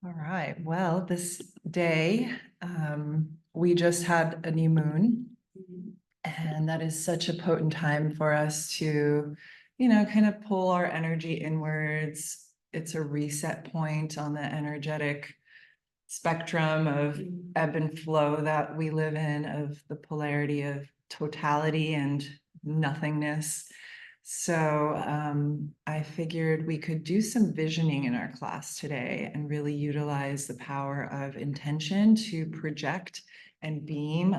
All right. Well, this day, we just had a new moon, and that is such a potent time for us to, kind of pull our energy inwards. It's a reset point on the energetic spectrum of ebb and flow that we live in, of the polarity of totality and nothingness. So I figured we could do some visioning in our class today and really utilize the power of intention to project and beam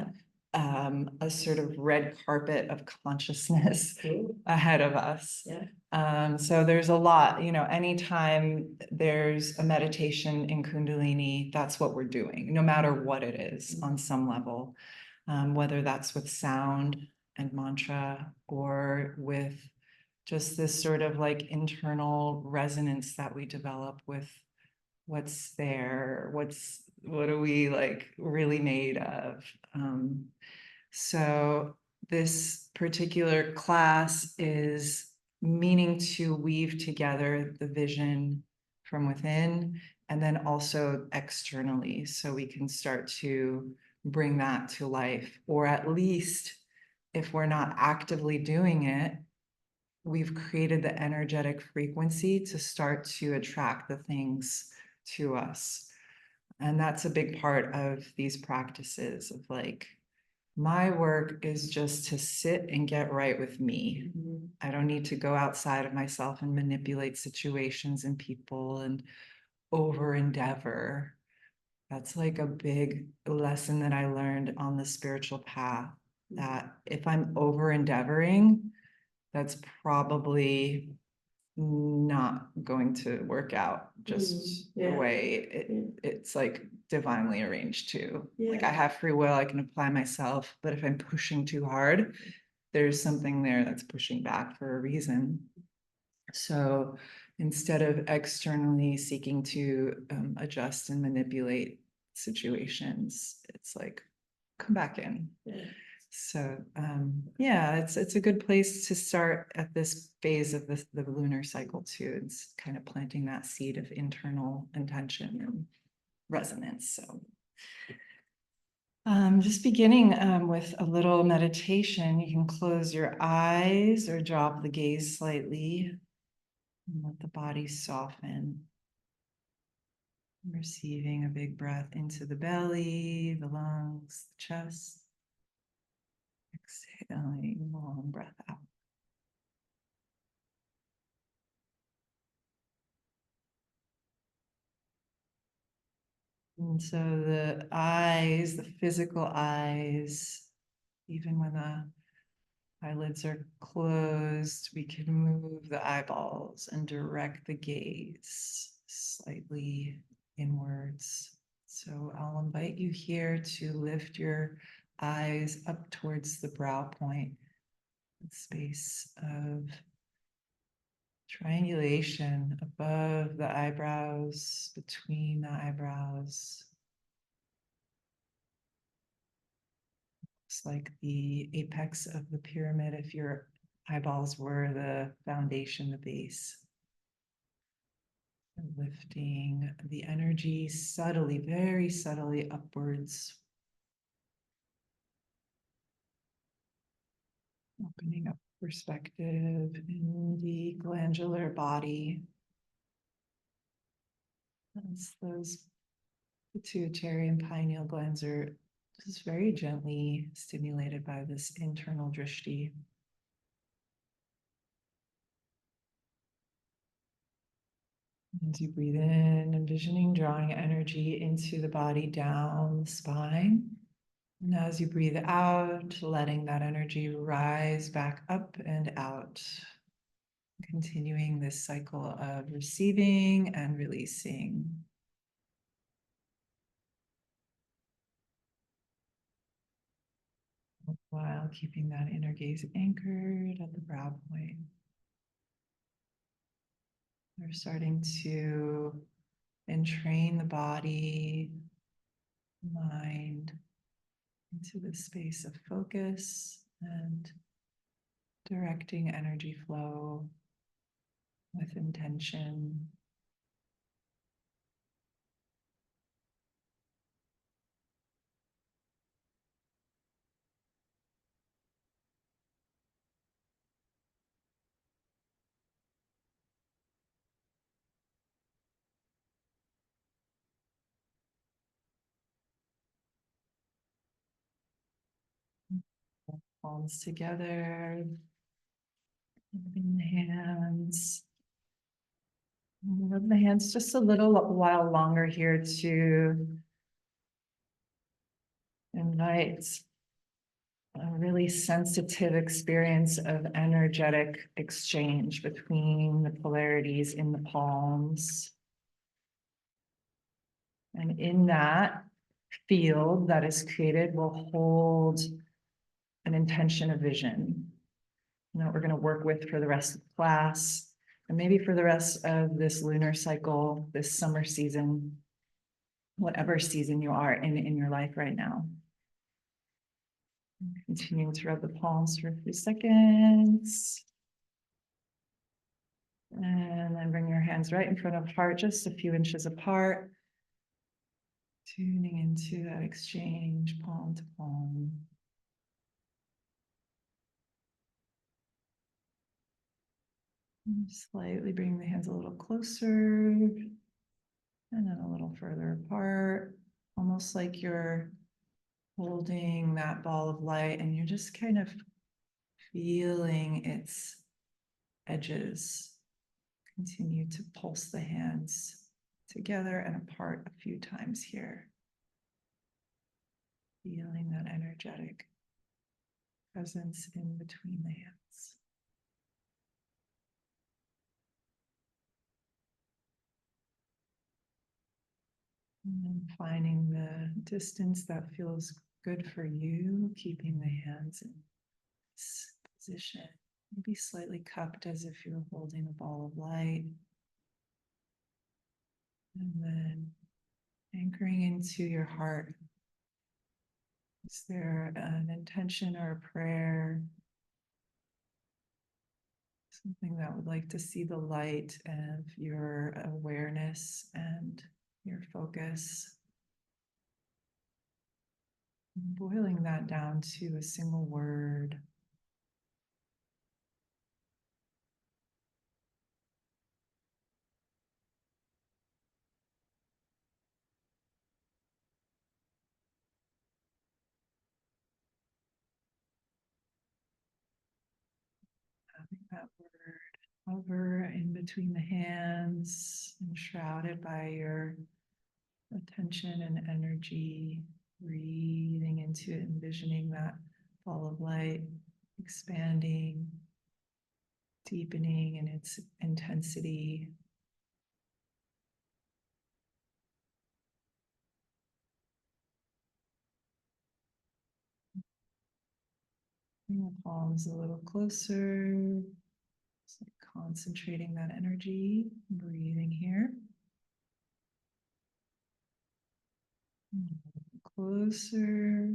a sort of red carpet of consciousness ahead of us. So there's a lot, anytime there's a meditation in Kundalini, that's what we're doing, no matter what it is on some level, whether that's with sound and mantra or with just this sort of like internal resonance that we develop with what's there, what are we like really made of. So this particular class is meaning to weave together the vision from within and then also externally, so we can start to bring that to life, or at least if we're not actively doing it, we've created the energetic frequency to start to attract the things to us. And that's a big part of these practices of like, my work is just to sit and get right with me. I don't need to go outside of myself and manipulate situations and people and over endeavor. That's like a big lesson that I learned on the spiritual path, that if I'm over endeavoring, that's probably not going to work out just the way it's like divinely arranged to. Like I have free will, I can apply myself, but if I'm pushing too hard, there's something there that's pushing back for a reason. So instead of externally seeking to adjust and manipulate situations, it's like, come back in. So it's a good place to start at this phase of the lunar cycle too. It's kind of planting that seed of internal intention and resonance. So just beginning with a little meditation. You can close your eyes or drop the gaze slightly and let the body soften. Receiving a big breath into the belly, the lungs, the chest. Exhaling, long breath out. And so the eyes, the physical eyes, even when the eyelids are closed, we can move the eyeballs and direct the gaze slightly inwards. So I'll invite you here to lift your eyes up towards the brow point, the space of triangulation above the eyebrows, between the eyebrows. It's like the apex of the pyramid if your eyeballs were the foundation, the base. And lifting the energy subtly, very subtly upwards. Opening up perspective in the glandular body. As those pituitary and pineal glands are just very gently stimulated by this internal drishti. As you breathe in, envisioning drawing energy into the body down the spine. And as you breathe out, letting that energy rise back up and out. Continuing this cycle of receiving and releasing. While keeping that inner gaze anchored at the brow point. We're starting to entrain the body, mind into the space of focus and directing energy flow with intention. palms together. Moving the hands. Rub the hands just a little while longer here to invite a really sensitive experience of energetic exchange between the polarities in the palms. And in that field that is created, we'll hold an intention of vision that we're going to work with for the rest of the class, and maybe for the rest of this lunar cycle, this summer season, whatever season you are in your life right now. Continuing to rub the palms for a few seconds. And then bring your hands right in front of heart, just a few inches apart. Tuning into that exchange, palm to palm. And slightly bring the hands a little closer. And then a little further apart. Almost like you're holding that ball of light and you're just kind of feeling its edges. Continue to pulse the hands together and apart a few times here. Feeling that energetic presence in between the hands. And then finding the distance that feels good for you, keeping the hands in this position. Maybe slightly cupped as if you're holding a ball of light. And then anchoring into your heart. Is there an intention or a prayer? Something that would like to see the light of your awareness and your focus. Boiling that down to a single word. Having that word hover in between the hands, enshrouded by your attention and energy, breathing into it, envisioning that ball of light expanding, deepening in its intensity. Bring the palms a little closer. Just like concentrating that energy, breathing here. Closer.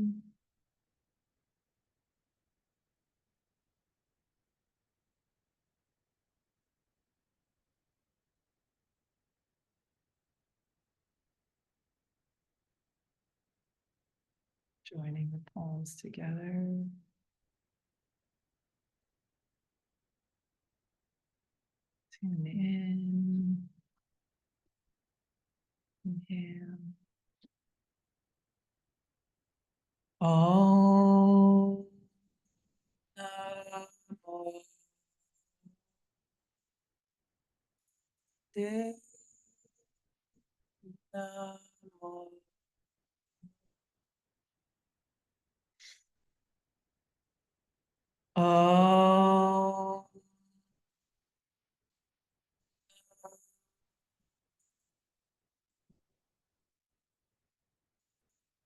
Joining the palms together. Tune in. Inhale. Om Namo Devay. Namo Om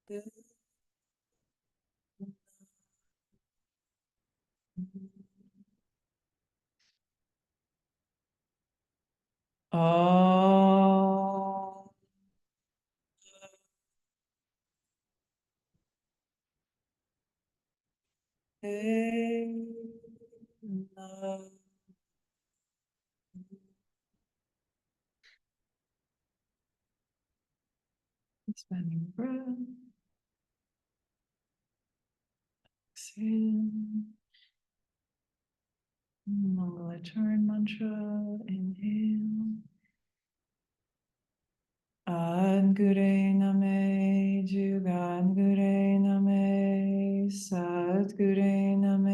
Devay. Om Namo. Expanding the breath. Exhale. Mangala Charan mantra. Inhale. Guray Nameh, Jugad Guray Nameh, Guray Nameh.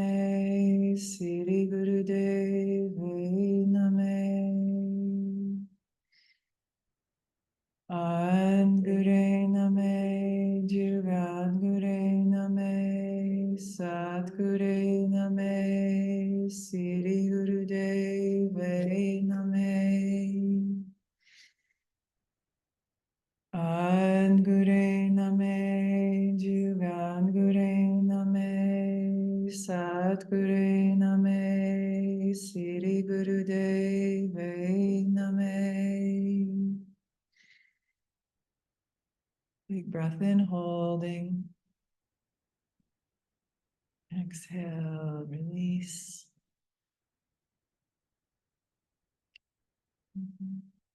Guray Nameh, Jugad Guray Nameh, Sat Guray Nameh, Siri Devay Nameh. Guray Nameh, Jugad Guray Nameh, Sat Guray Nameh, Siri Devay Nameh. Big breath in, holding. Exhale, release.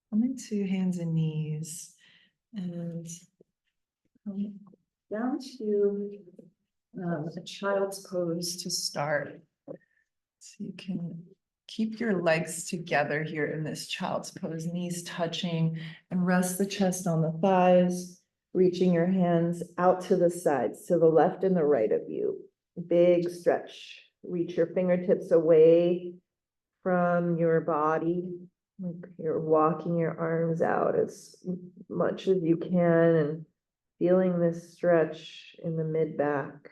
Coming to hands and knees and come down to a child's pose to start. So you can keep your legs together here in this child's pose, knees touching, and rest the chest on the thighs, reaching your hands out to the sides, to the left and the right of you. Big stretch. Reach your fingertips away from your body, like you're walking your arms out as much as you can and feeling this stretch in the mid back.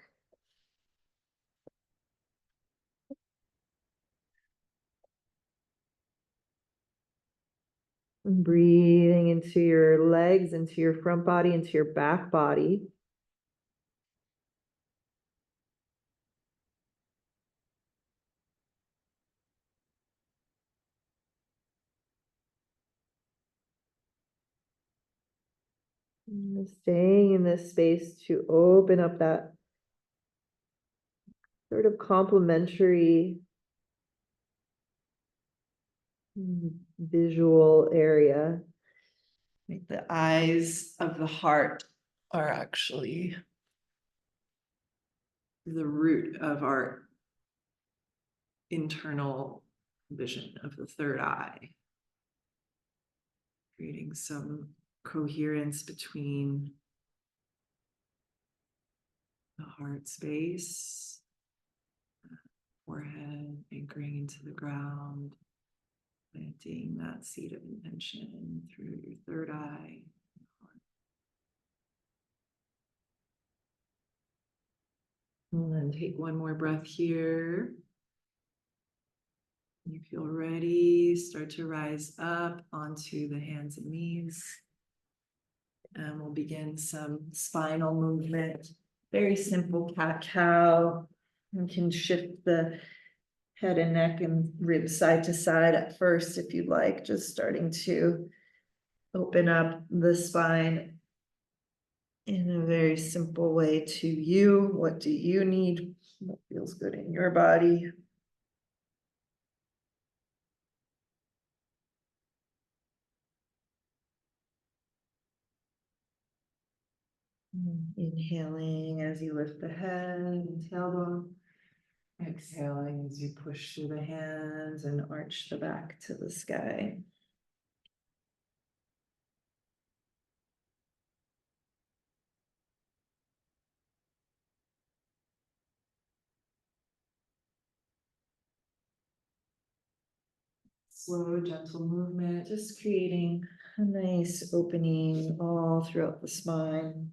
Breathing into your legs, into your front body, into your back body. Staying in this space to open up that sort of complementary visual area. Like the eyes of the heart are actually the root of our internal vision of the third eye, creating some coherence between the heart space, forehead anchoring into the ground, planting that seed of intention through your third eye. And then take one more breath here. You feel ready, start to rise up onto the hands and knees. And we'll begin some spinal movement. Very simple cat-cow. You can shift the head and neck and ribs side to side at first if you'd like, just starting to open up the spine in a very simple way to you. What do you need? What feels good in your body? Inhaling as you lift the head and tailbone. Exhaling as you push through the hands and arch the back to the sky. Slow, gentle movement, just creating a nice opening all throughout the spine.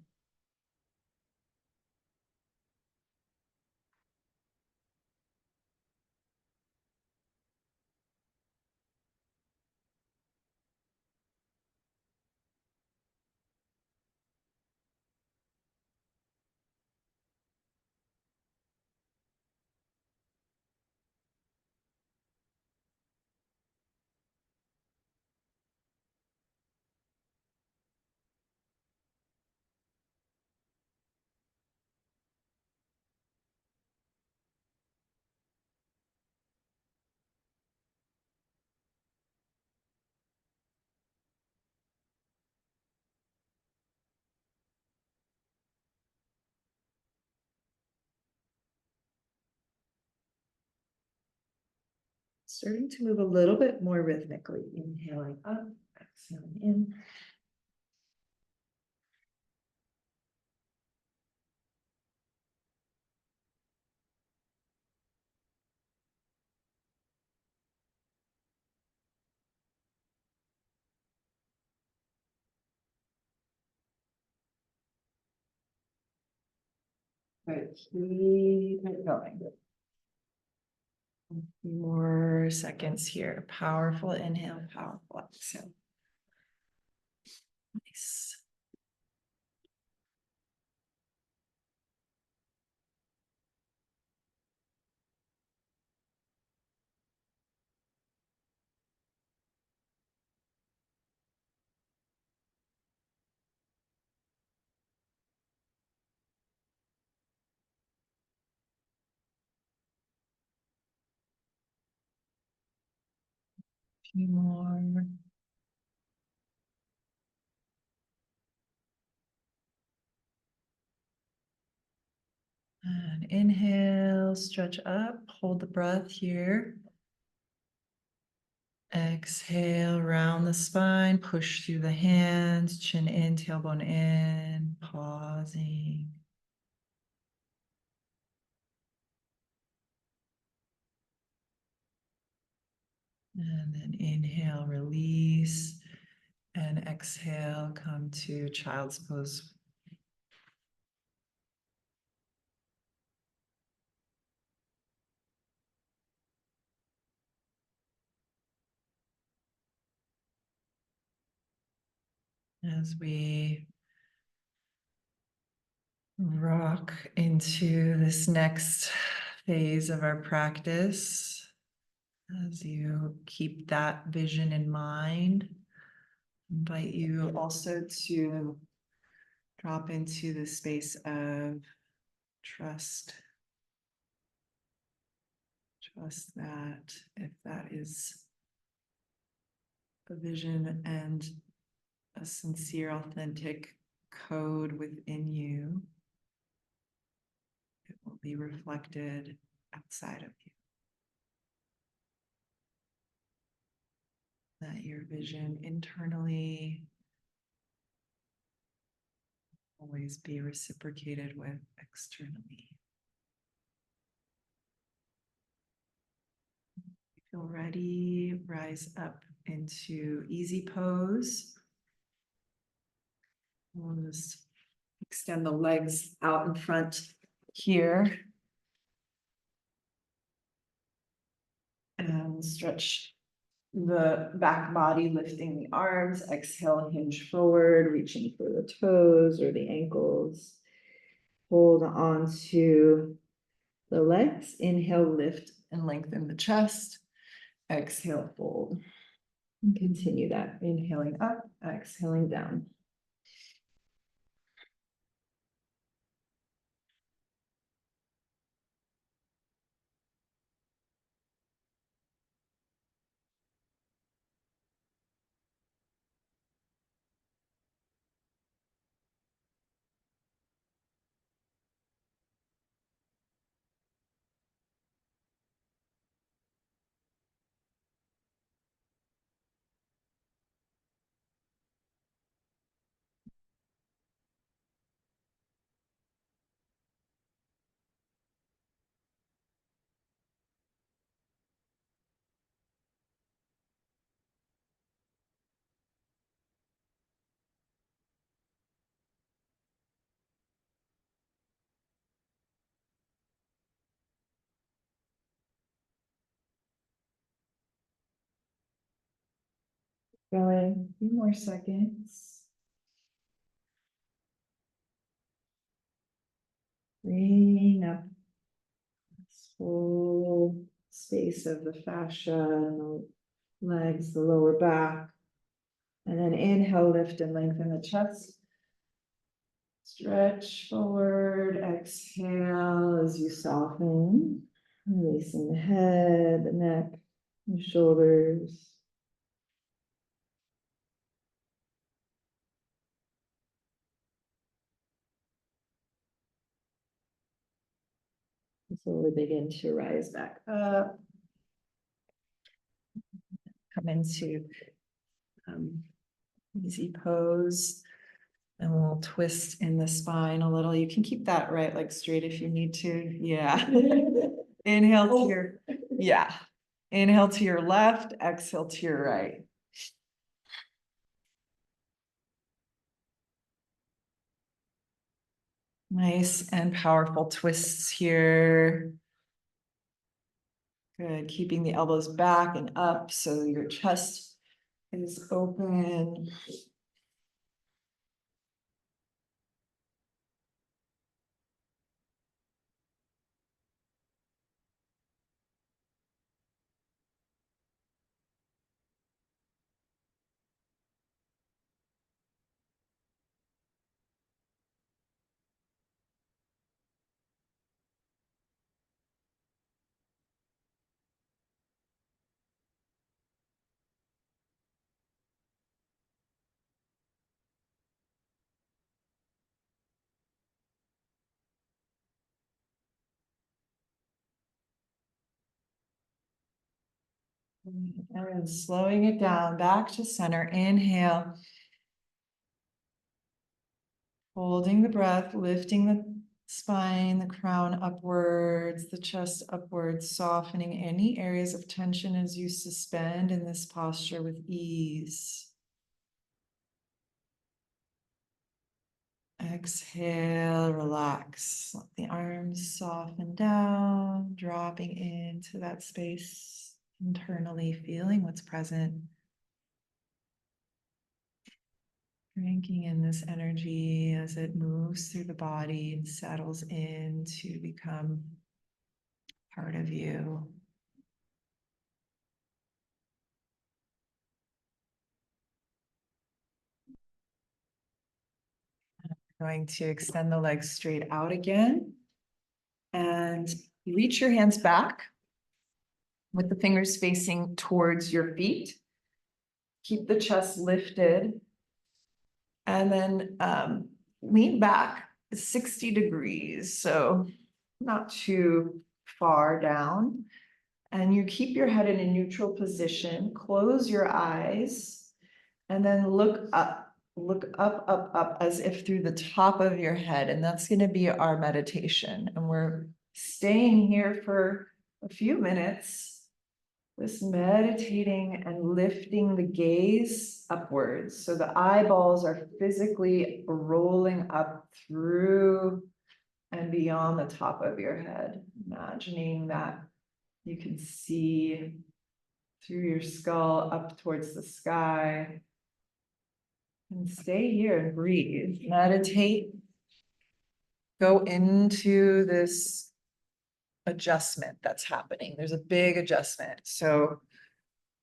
Starting to move a little bit more rhythmically, inhaling up, exhaling in. Good, keep it going. A few more seconds here. Powerful inhale, powerful exhale. Nice. Few more. And inhale, stretch up, hold the breath here. Exhale, round the spine, push through the hands, chin in, tailbone in, pausing. And then inhale, release, and exhale, come to child's pose. As we rock into this next phase of our practice, as you keep that vision in mind, invite you also to drop into the space of trust. Trust that if that is a vision and a sincere, authentic code within you, it will be reflected outside of you. That your vision internally always be reciprocated with externally. Feel ready, rise up into easy pose. We'll just extend the legs out in front here. And stretch the back body, lifting the arms. Exhale, hinge forward, reaching for the toes or the ankles. Hold on to the legs. Inhale, lift and lengthen the chest. Exhale, fold. And continue that. Inhaling up, exhaling down. Going a few more seconds. Bring up this whole space of the fascia and the legs, the lower back. And then inhale, lift and lengthen the chest. Stretch forward, exhale as you soften, releasing the head, the neck, the shoulders. Slowly begin to rise back up. Come into easy pose. And we'll twist in the spine a little. You can keep that right leg straight if you need to. Yeah. Inhale to your, yeah. Inhale to your left, exhale to your right. Nice and powerful twists here. Good, keeping the elbows back and up so your chest is open. And slowing it down back to center. Inhale. Holding the breath, lifting the spine, the crown upwards, the chest upwards, softening any areas of tension as you suspend in this posture with ease. Exhale, relax. Let the arms soften down, dropping into that space internally, feeling what's present. Drinking in this energy as it moves through the body and settles in to become part of you. Going to extend the legs straight out again and reach your hands back with the fingers facing towards your feet. Keep the chest lifted and then lean back 60 degrees, so not too far down. And you keep your head in a neutral position, close your eyes, and then look up. Look up, up, up, as if through the top of your head. And that's going to be our meditation. And we're staying here for a few minutes, just meditating and lifting the gaze upwards. So the eyeballs are physically rolling up through and beyond the top of your head. Imagining that you can see through your skull up towards the sky. And stay here and breathe. Meditate. Go into this adjustment that's happening. There's a big adjustment. So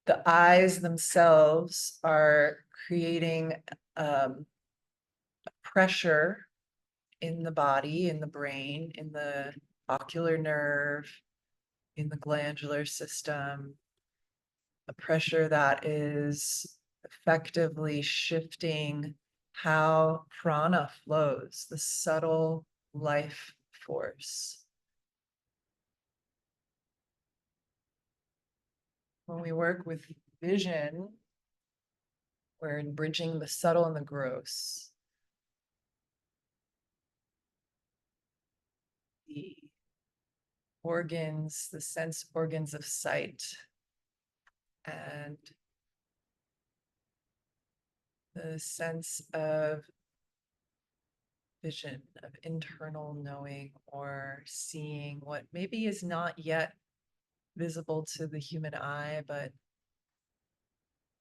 the eyes themselves are creating pressure in the body, in the brain, in the ocular nerve, in the glandular system, a pressure that is effectively shifting how prana flows, the subtle life force. When we work with vision, we're bridging the subtle and the gross. The organs, the sense organs of sight, and the sense of vision, of internal knowing or seeing what maybe is not yet visible to the human eye, but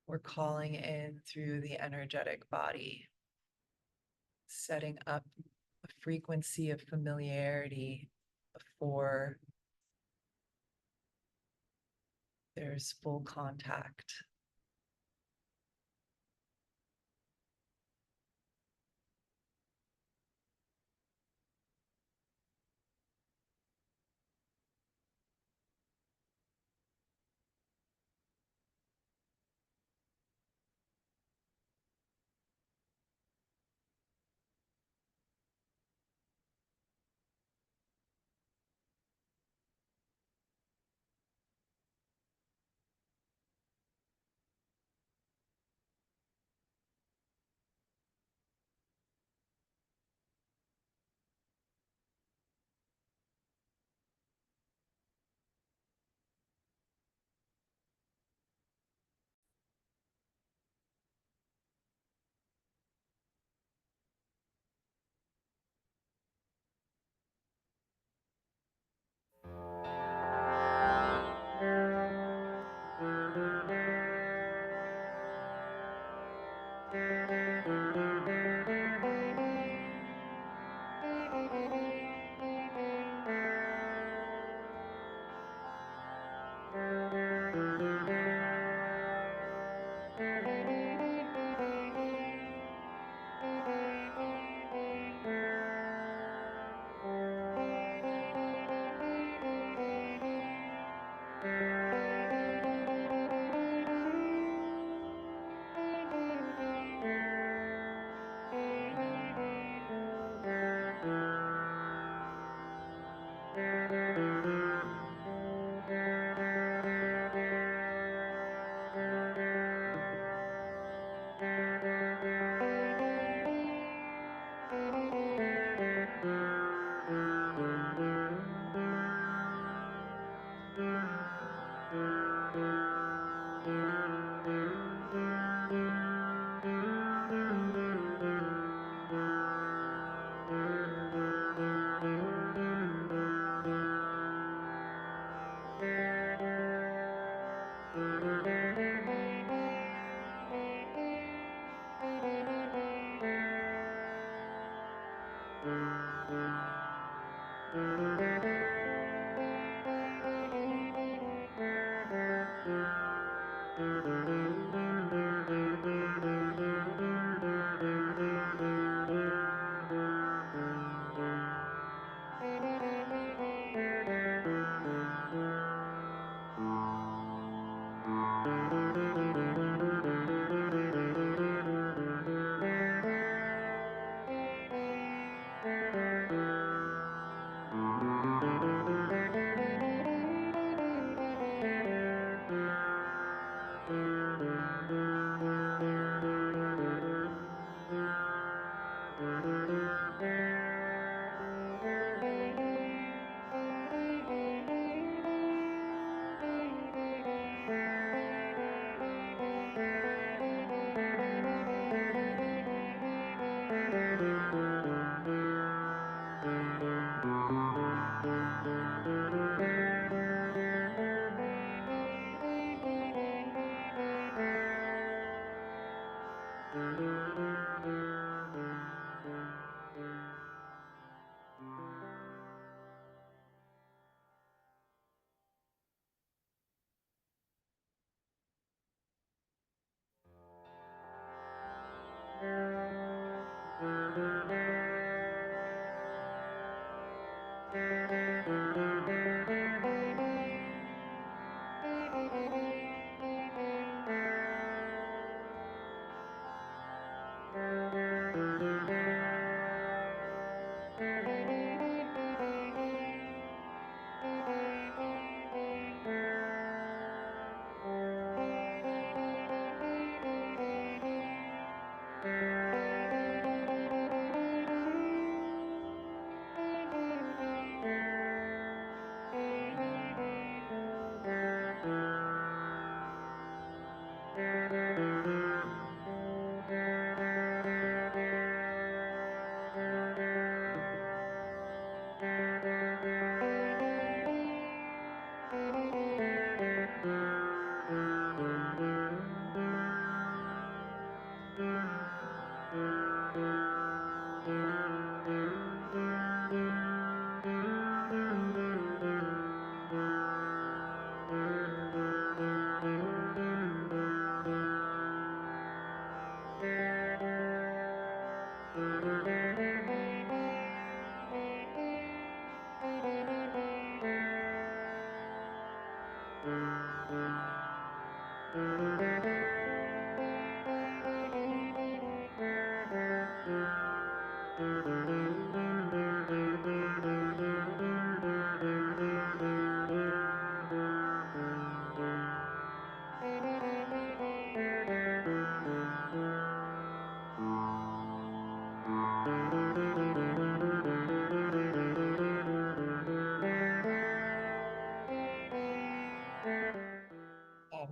we're calling in through the energetic body, setting up a frequency of familiarity before there's full contact.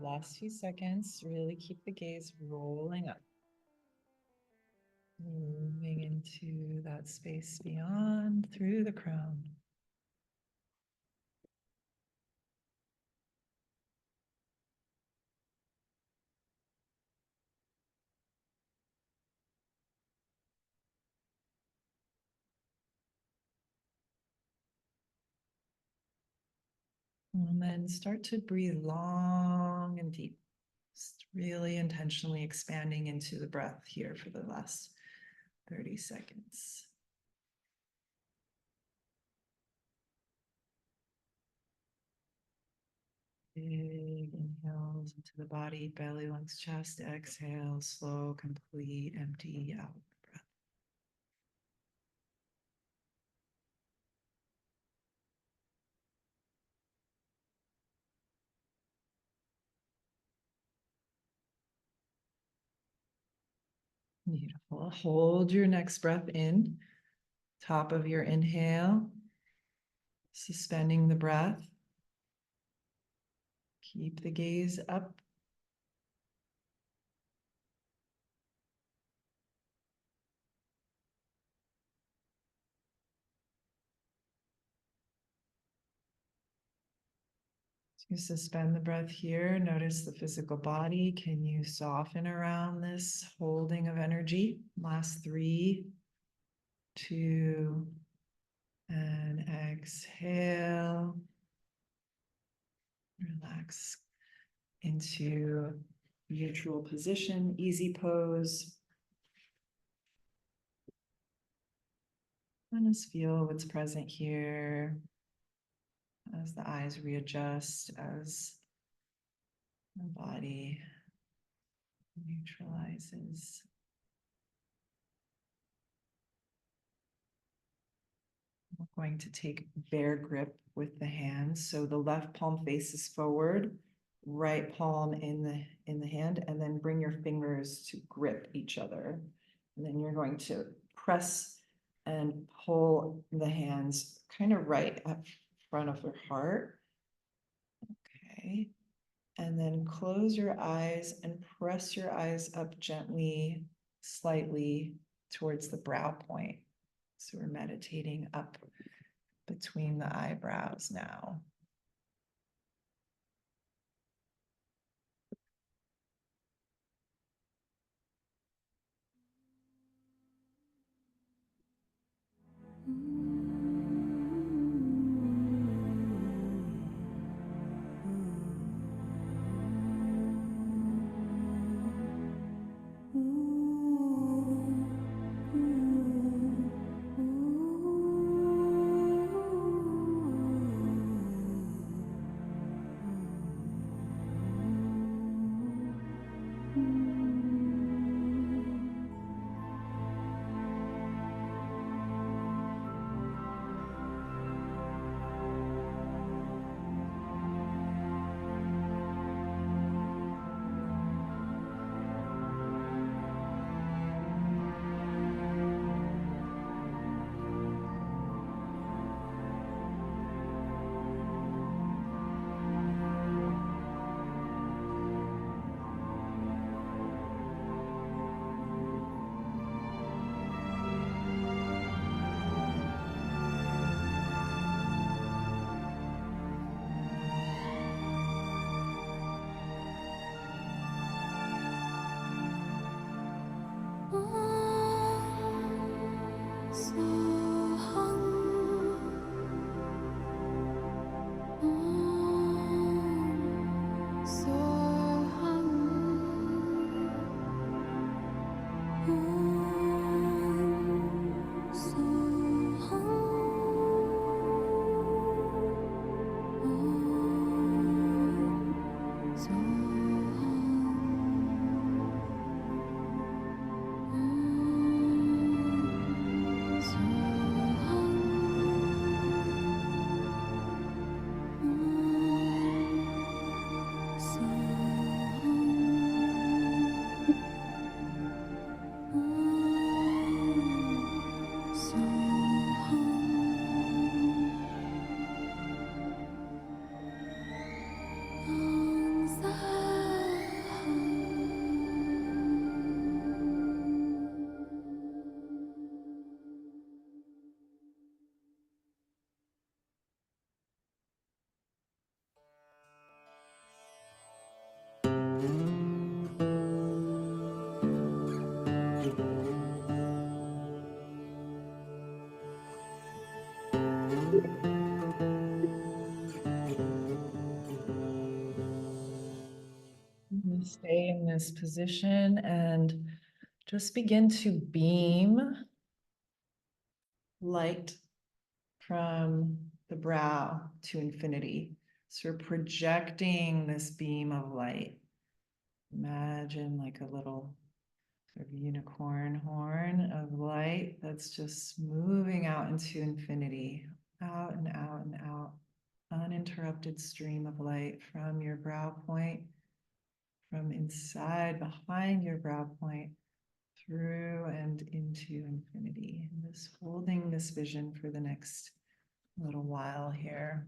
Last few seconds, really keep the gaze rolling up. Moving into that space beyond through the crown. And then start to breathe long and deep. Just really intentionally expanding into the breath here for the last 30 seconds. Big inhales into the body, belly, lungs, chest. Exhale, slow, complete, empty out the breath. Beautiful. Hold your next breath in. Top of your inhale. Suspending the breath. Keep the gaze up. You suspend the breath here. Notice the physical body. Can you soften around this holding of energy? Last 3, 2, and exhale. Relax into neutral position, easy pose. And just feel what's present here as the eyes readjust, as the body neutralizes. We're going to take bear grip with the hands. So the left palm faces forward, right palm in the hand, and then bring your fingers to grip each other. And then you're going to press and pull the hands kind of right up front of your heart. Okay. And then close your eyes and press your eyes up gently, slightly towards the brow point. So we're meditating up between the eyebrows now. Stay in this position and just begin to beam light from the brow to infinity. So we're projecting this beam of light. Imagine like a little sort of unicorn horn of light that's just moving out into infinity, out and out and out. Uninterrupted stream of light from your brow point, from inside, behind your brow point, through and into infinity. And just holding this vision for the next little while here.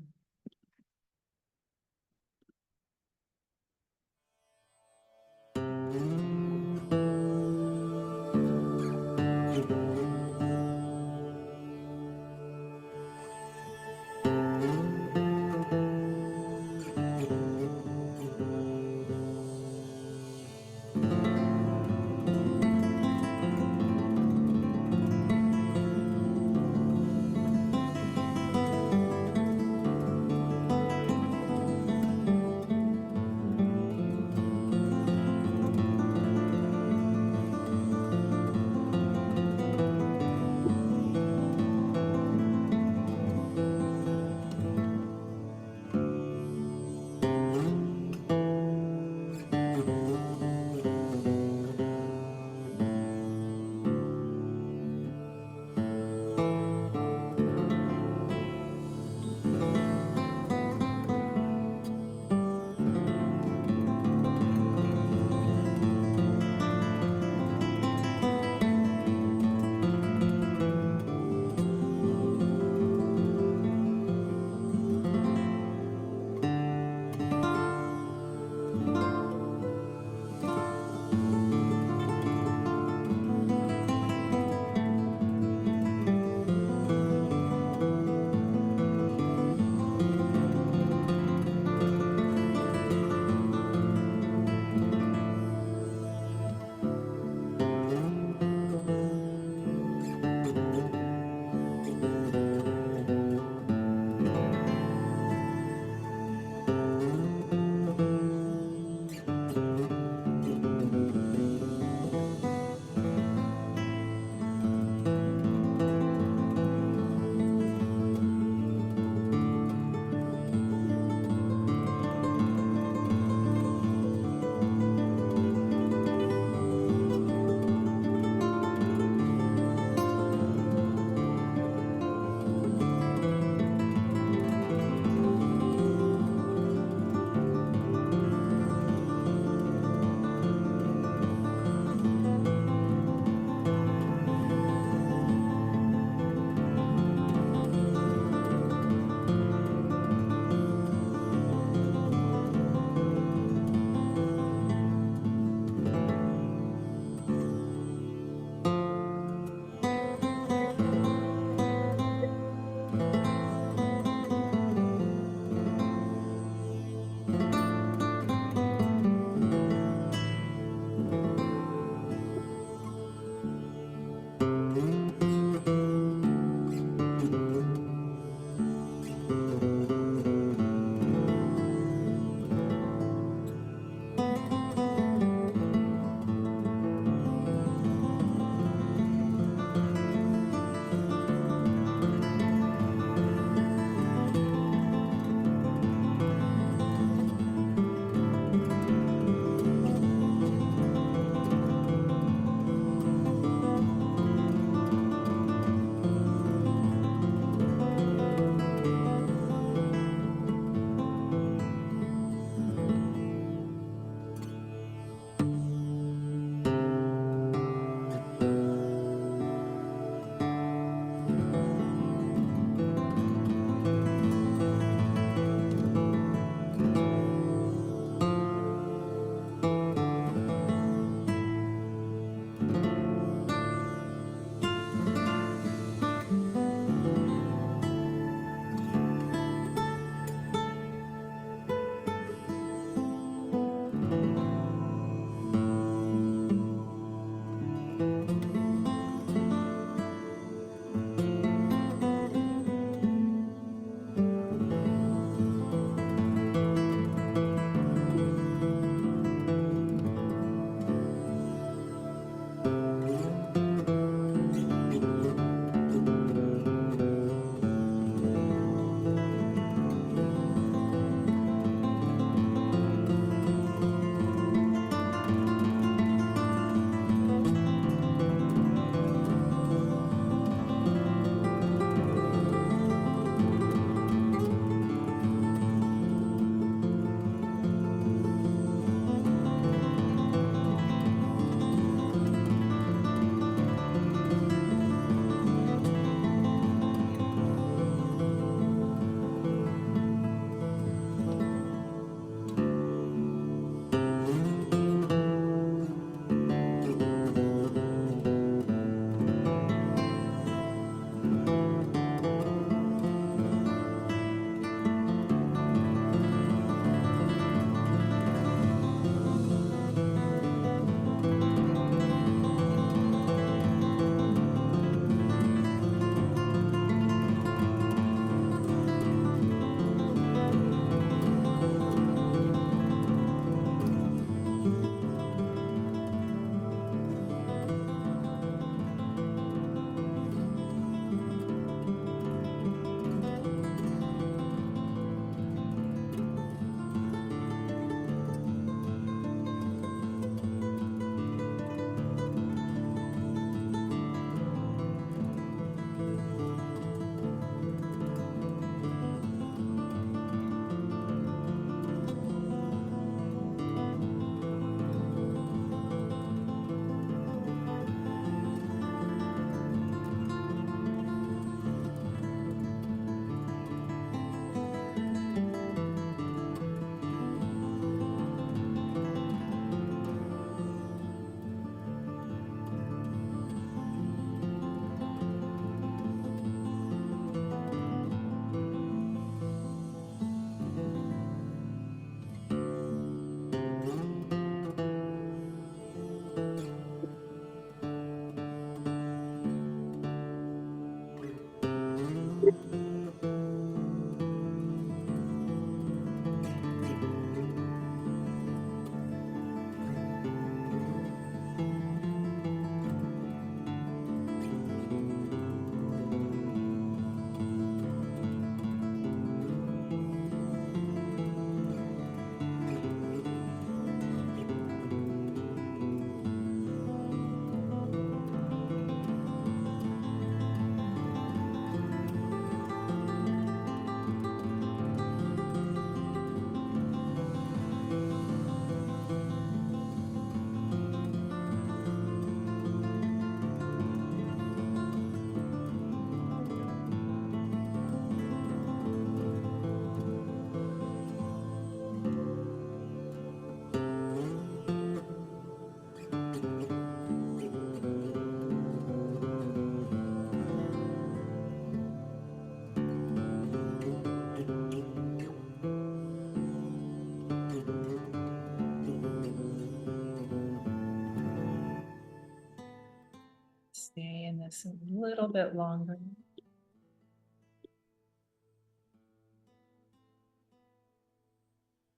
Stay in this a little bit longer.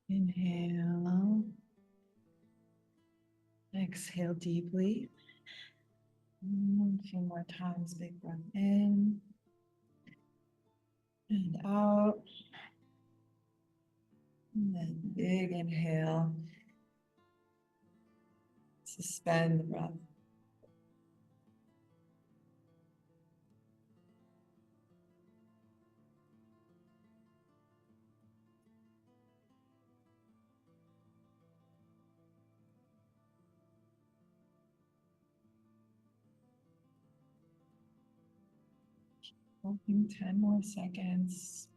Inhale. Exhale deeply. A few more times, big breath in and out. And then big inhale. Suspend the breath. Holding 10 more seconds.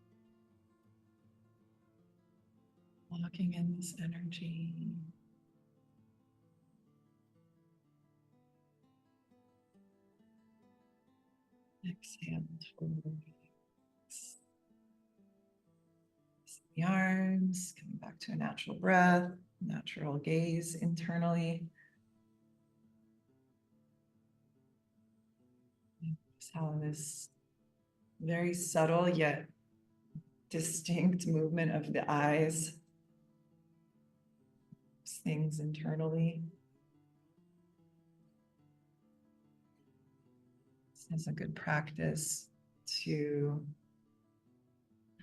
Locking in this energy. Exhale to relax the arms, coming back to a natural breath, natural gaze internally. Just how this very subtle yet distinct movement of the eyes, things internally. This is a good practice to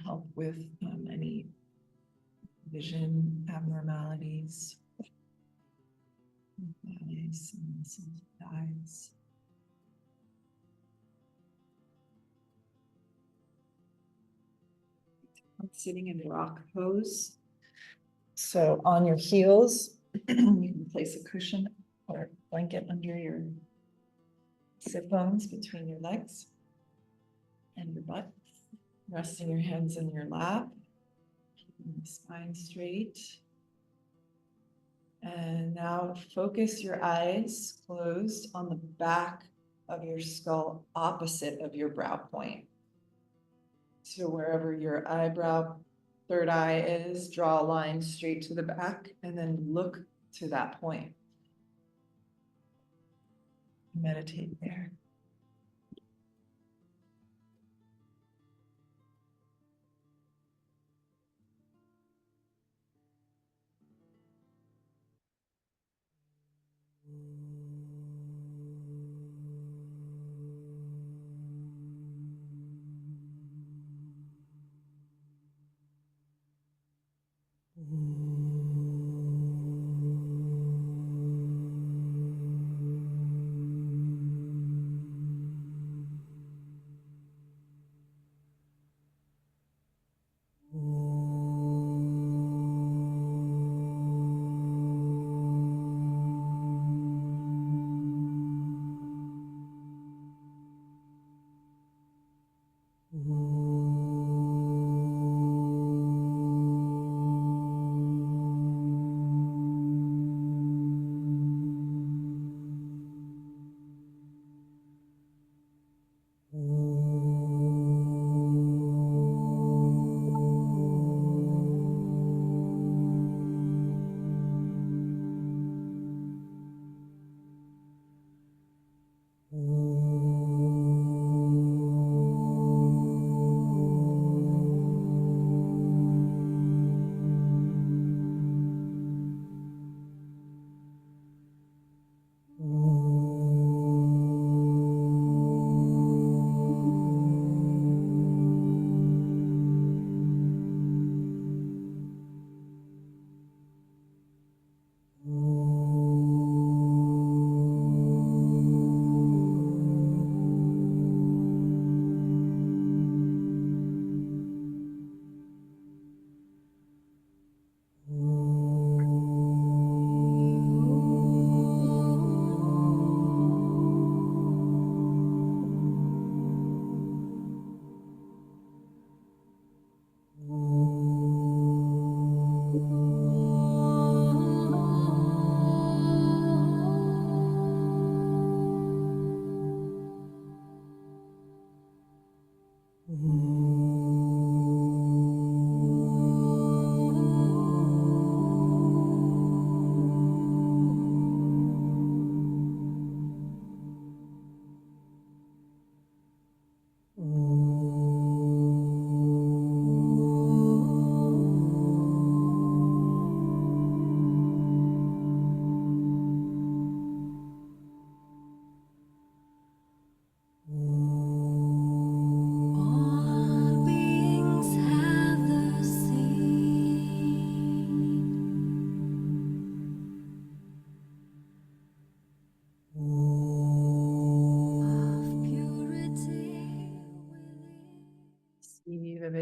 help with any vision abnormalities. Eyes and muscles of the eyes. Sitting in rock pose. So on your heels, you can place a cushion or blanket under your sit bones between your legs and your butt. Resting your hands in your lap, keeping the spine straight. And now focus your eyes closed on the back of your skull, opposite of your brow point. So wherever your eyebrow, third eye is, draw a line straight to the back and then look to that point. Meditate there.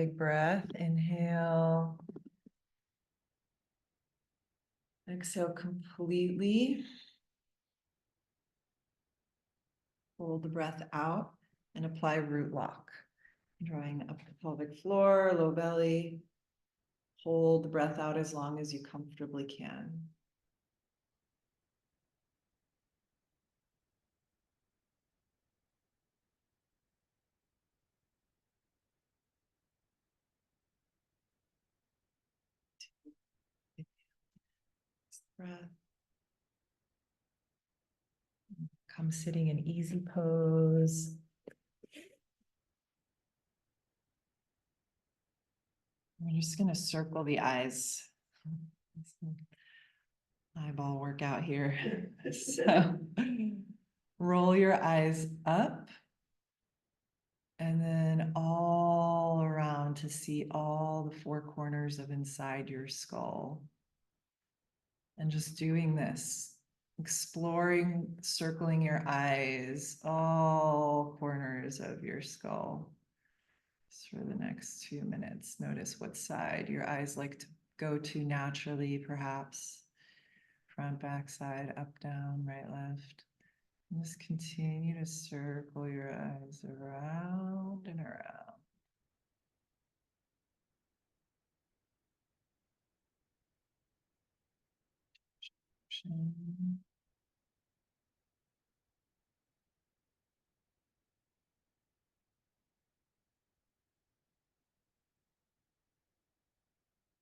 big breath. Inhale. Exhale completely. Hold the breath out and apply root lock. Drawing up the pelvic floor, low belly. Hold the breath out as long as you comfortably can. Breath. Come sitting in easy pose. We're just going to circle the eyes. Eyeball workout here. So roll your eyes up and then all around to see all the four corners of inside your skull. And just doing this, exploring, circling your eyes, all corners of your skull. Just for the next 2 minutes, notice what side your eyes like to go to naturally, perhaps. Front, back, side, up, down, right, left. And just continue to circle your eyes around and around.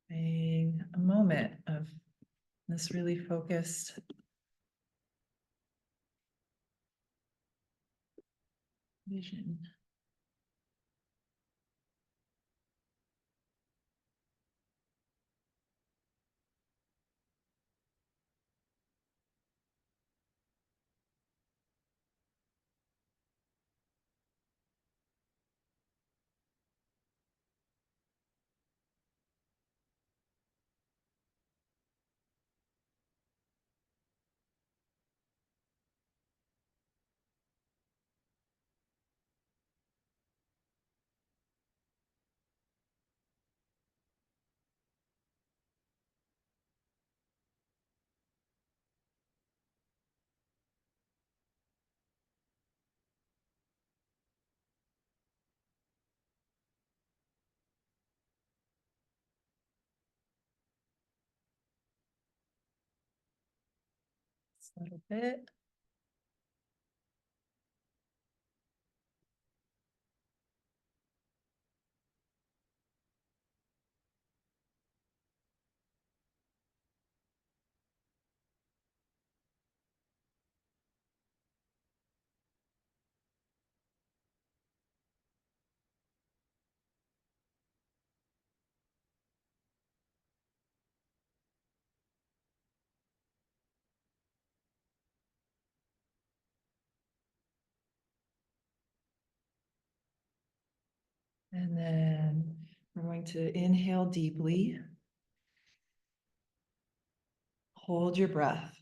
Being a moment of this really focused vision. Just a little bit. And then we're going to inhale deeply. Hold your breath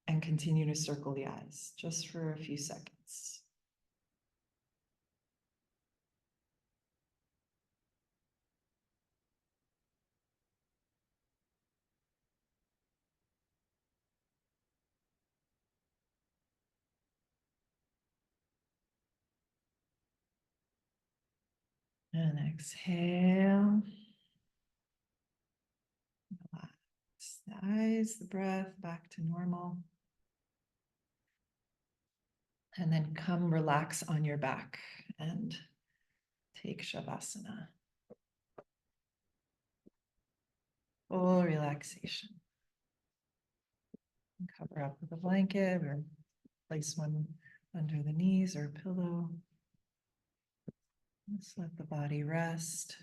and continue to circle the eyes just for a few seconds. And exhale. Relax the eyes, the breath back to normal. And then come relax on your back and take Savasana. Full relaxation. Cover up with a blanket or place one under the knees or pillow. Just let the body rest.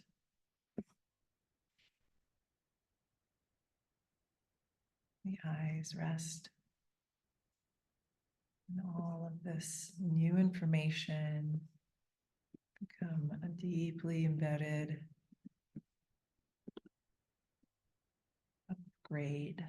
The eyes rest. And all of this new information become a deeply embedded upgrade.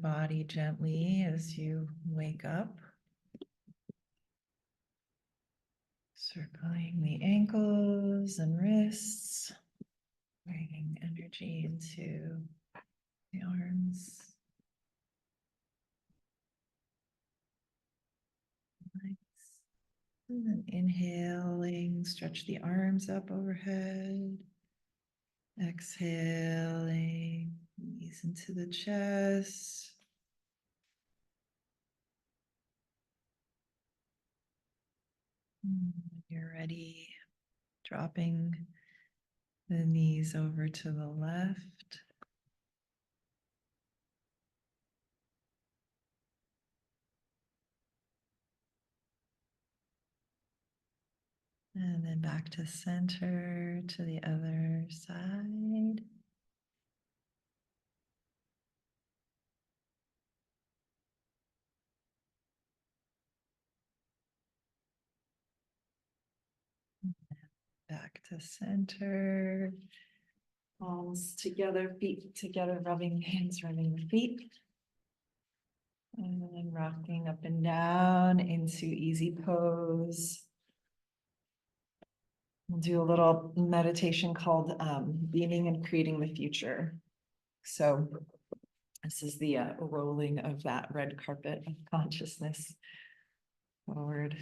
body gently as you wake up. Circling the ankles and wrists, bringing energy into the arms. Nice. And then inhaling, stretch the arms up overhead. Exhaling, knees into the chest. When you're ready, dropping the knees over to the left. And then back to center, to the other side. Back to center. Palms together, feet together, rubbing hands, rubbing the feet. And then rocking up and down into easy pose. We'll do a little meditation called beaming and creating the future. So this is the rolling of that red carpet of consciousness forward,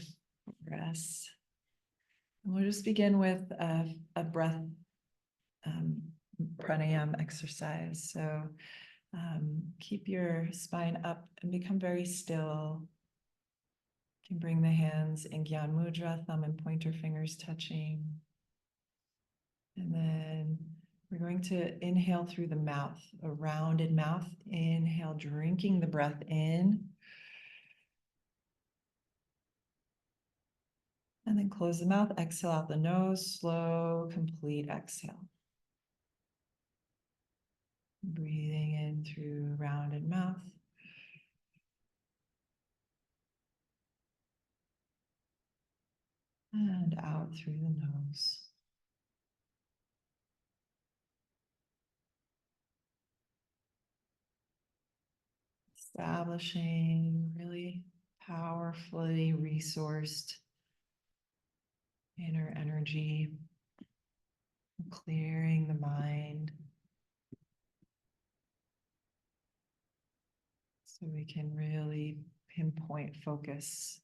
rest. And we'll just begin with a breath pranayama exercise. So keep your spine up and become very still. You can bring the hands in Gyan Mudra, thumb and pointer fingers touching. And then we're going to inhale through the mouth, a rounded mouth. Inhale, drinking the breath in. And then close the mouth, exhale out the nose, slow, complete exhale. Breathing in through rounded mouth. And out through the nose. Establishing really powerfully resourced inner energy, clearing the mind so we can really pinpoint focus.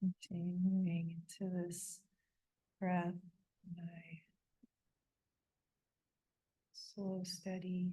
Continuing into this breath, nice, slow, steady.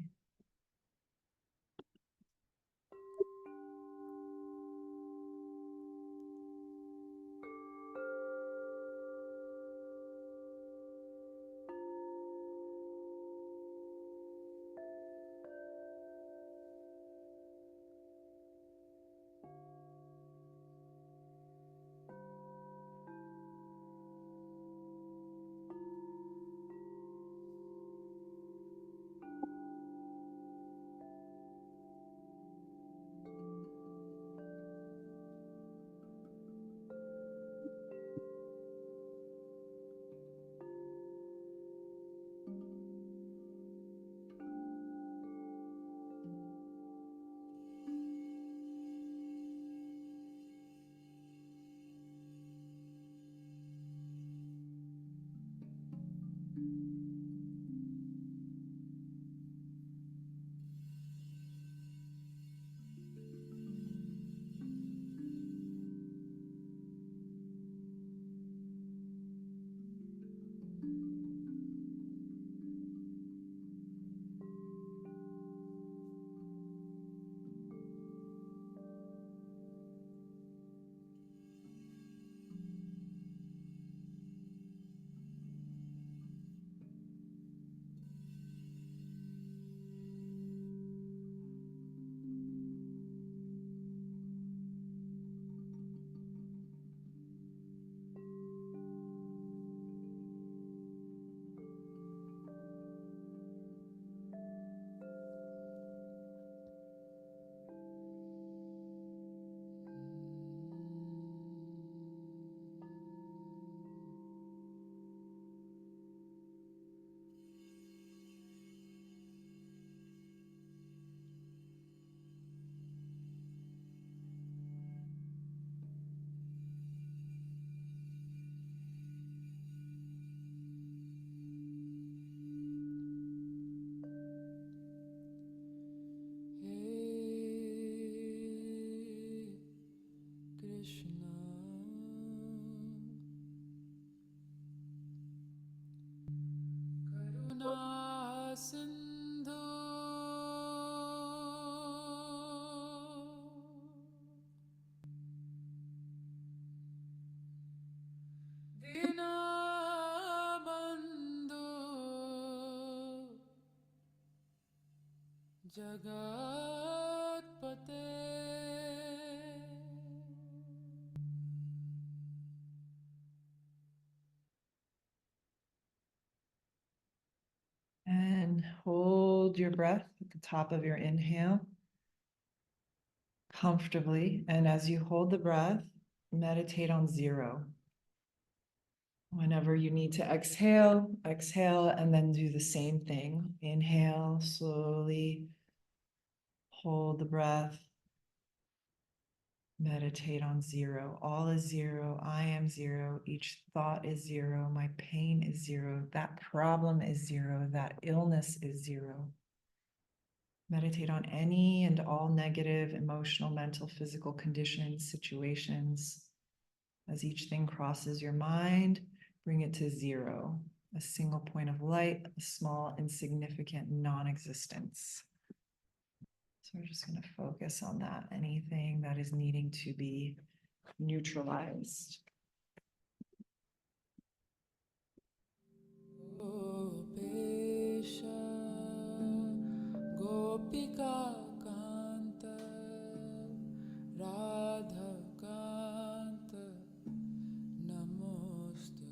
Jugad pate. And hold your breath at the top of your inhale comfortably. And as you hold the breath, meditate on zero. Whenever you need to exhale, exhale, and then do the same thing. Inhale slowly, hold the breath, meditate on zero. All is zero. I am zero. Each thought is zero. My pain is zero. That problem is zero. That illness is zero. Meditate on any and all negative emotional, mental, physical conditions, situations. As each thing crosses your mind, bring it to zero, a single point of light, a small, insignificant non-existence. So we're just going to focus on that, anything that is needing to be neutralized. Gopesha, Gopika Kanta, Radha Kanta, Namostate.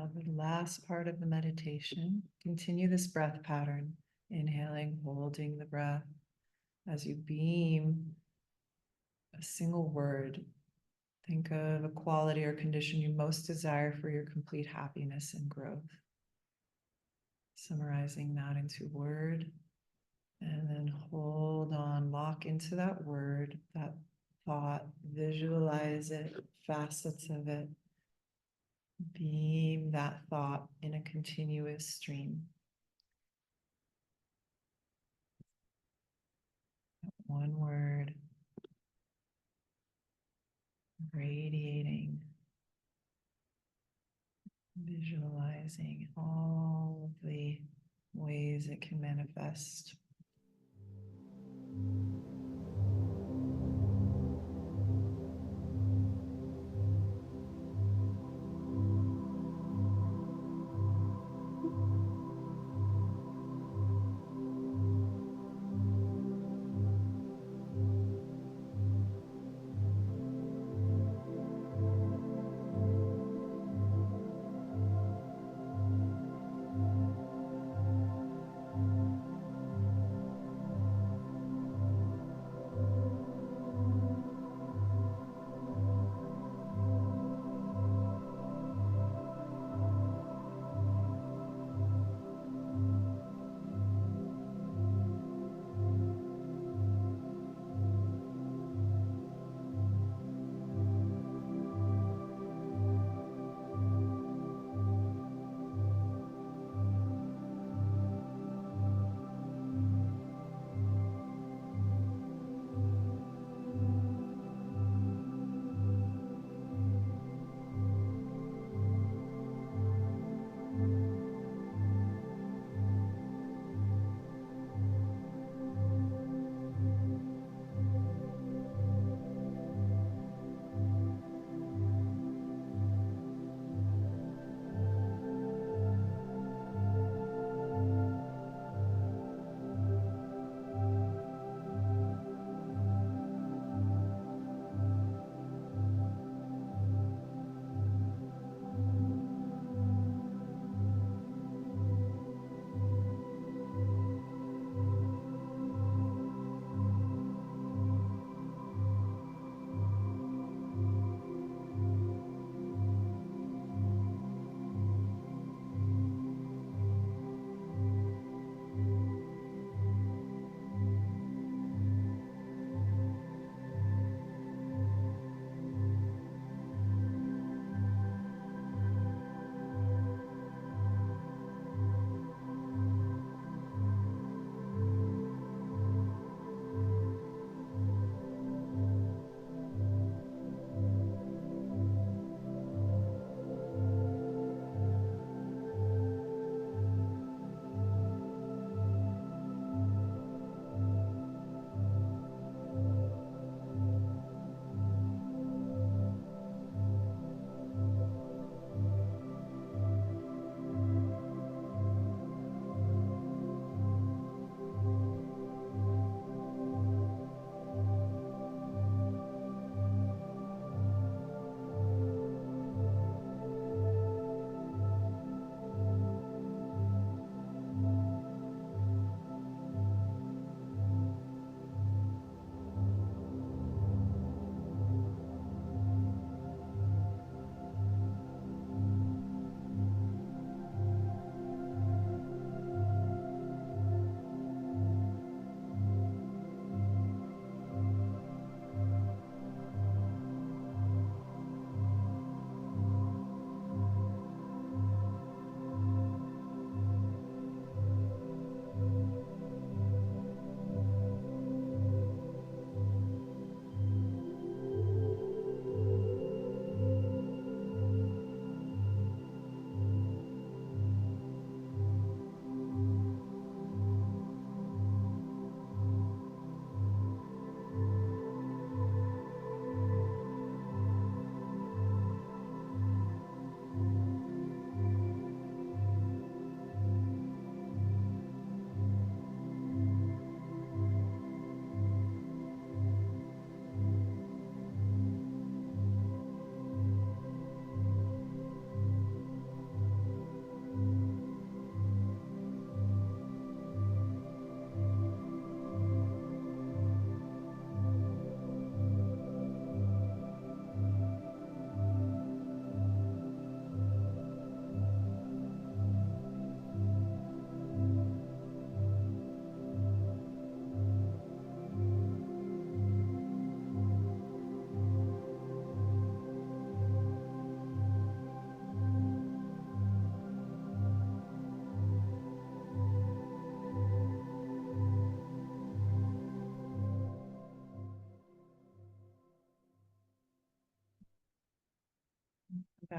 Now, the last part of the meditation, continue this breath pattern, inhaling, holding the breath as you beam a single word. Think of a quality or condition you most desire for your complete happiness and growth. Summarizing that into word, and then hold on, lock into that word, that thought, visualize it, facets of it. Beam that thought in a continuous stream. One word, radiating, visualizing all of the ways it can manifest.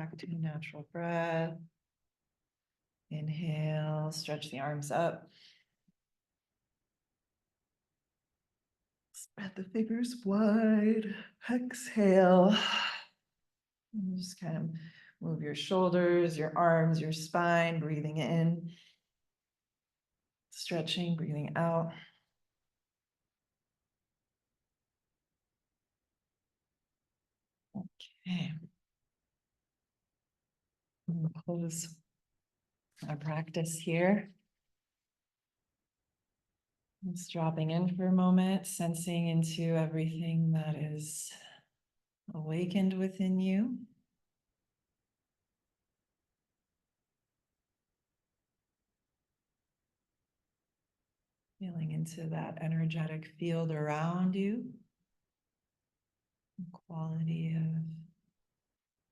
back to natural breath. Inhale, stretch the arms up. Spread the fingers wide. Exhale. And just kind of move your shoulders, your arms, your spine, breathing in. Stretching, breathing out. Okay. We'll close our practice here. Just dropping in for a moment, sensing into everything that is awakened within you. Feeling into that energetic field around you. The quality of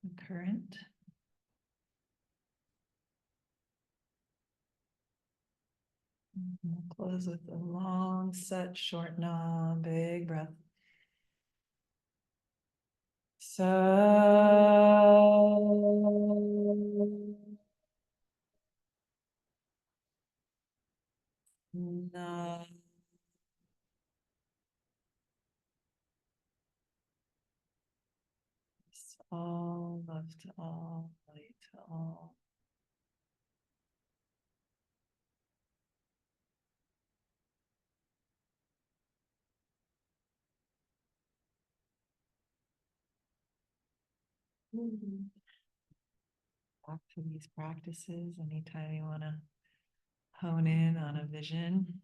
the current. And we'll close with a long set, short nom, big breath. So no. All, love to all, light to all. Back to these practices anytime you want to hone in on a vision.